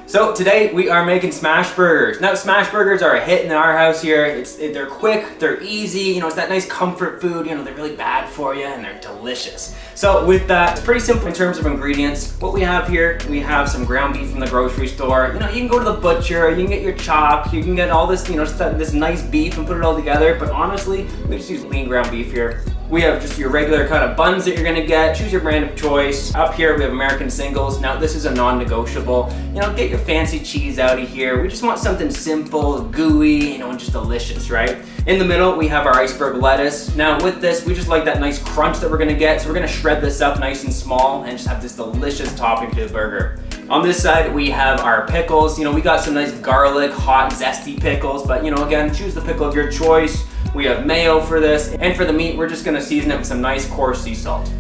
So today we are making smash burgers. Now smash burgers are a hit in our house here. They're quick, they're easy, you know, it's that nice comfort food, you know, they're really bad for you and they're delicious. So with that, it's pretty simple in terms of ingredients. What we have here, we have some ground beef from the grocery store. You know, you can go to the butcher, you can get your chop, you can get all this, you know, this nice beef and put it all together, but honestly, we just use lean ground beef here. We have just your regular kind of buns that you're gonna get. Choose your brand of choice. Up here we have American singles. Now this is a non-negotiable. You know, get your fancy cheese out of here. We just want something simple, gooey, you know, and just delicious, right? In the middle we have our iceberg lettuce. Now with this, we just like that nice crunch that we're gonna get. So we're gonna shred this up nice and small and just have this delicious topping to the burger. On this side, we have our pickles. You know, we got some nice garlic, hot, zesty pickles, but you know, again, choose the pickle of your choice. We have mayo for this, and for the meat, we're just gonna season it with some nice coarse sea salt.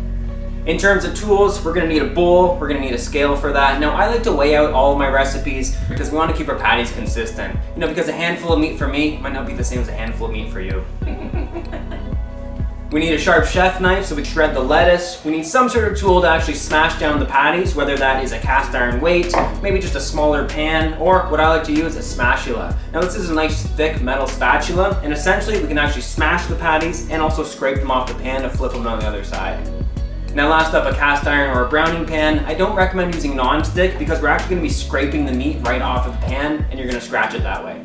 In terms of tools, we're gonna need a bowl, we're gonna need a scale for that. Now, I like to weigh out all of my recipes because we wanna keep our patties consistent. You know, because a handful of meat for me might not be the same as a handful of meat for you. We need a sharp chef knife so we can shred the lettuce. We need some sort of tool to actually smash down the patties, whether that is a cast iron weight, maybe just a smaller pan, or what I like to use, a spatula. Now this is a nice thick metal spatula, and essentially we can actually smash the patties and also scrape them off the pan to flip them on the other side. Now last up, a cast iron or a browning pan. I don't recommend using non-stick because we're actually gonna be scraping the meat right off of the pan and you're gonna scratch it that way.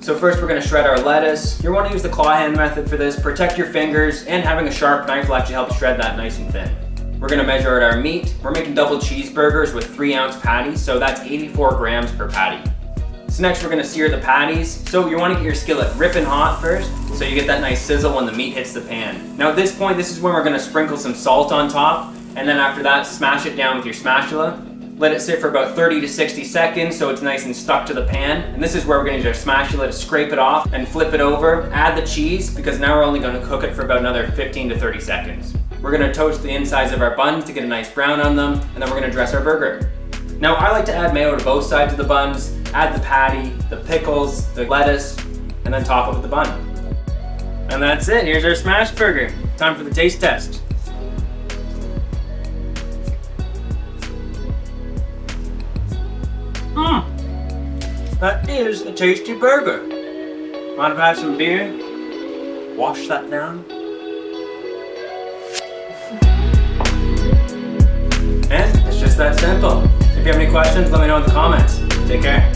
So first we're gonna shred our lettuce. You're wanna use the claw hand method for this. Protect your fingers, and having a sharp knife will actually help shred that nice and thin. We're gonna measure out our meat. We're making double cheeseburgers with 3-ounce patties, so that's 84 grams per patty. So next we're gonna sear the patties. So you wanna get your skillet ripping hot first, so you get that nice sizzle when the meat hits the pan. Now at this point, this is when we're gonna sprinkle some salt on top, and then after that, smash it down with your spatula. Let it sit for about 30 to 60 seconds so it's nice and stuck to the pan. And this is where we're gonna use our spatula to scrape it off and flip it over. Add the cheese, because now we're only gonna cook it for about another 15 to 30 seconds. We're gonna toast the insides of our buns to get a nice brown on them, and then we're gonna dress our burger. Now I like to add mayo to both sides of the buns, add the patty, the pickles, the lettuce, and then top it with the bun. And that's it, here's our smash burger. Time for the taste test. That is a tasty burger. Want to have some beer? Wash that down. And it's just that simple. If you have any questions, let me know in the comments. Take care.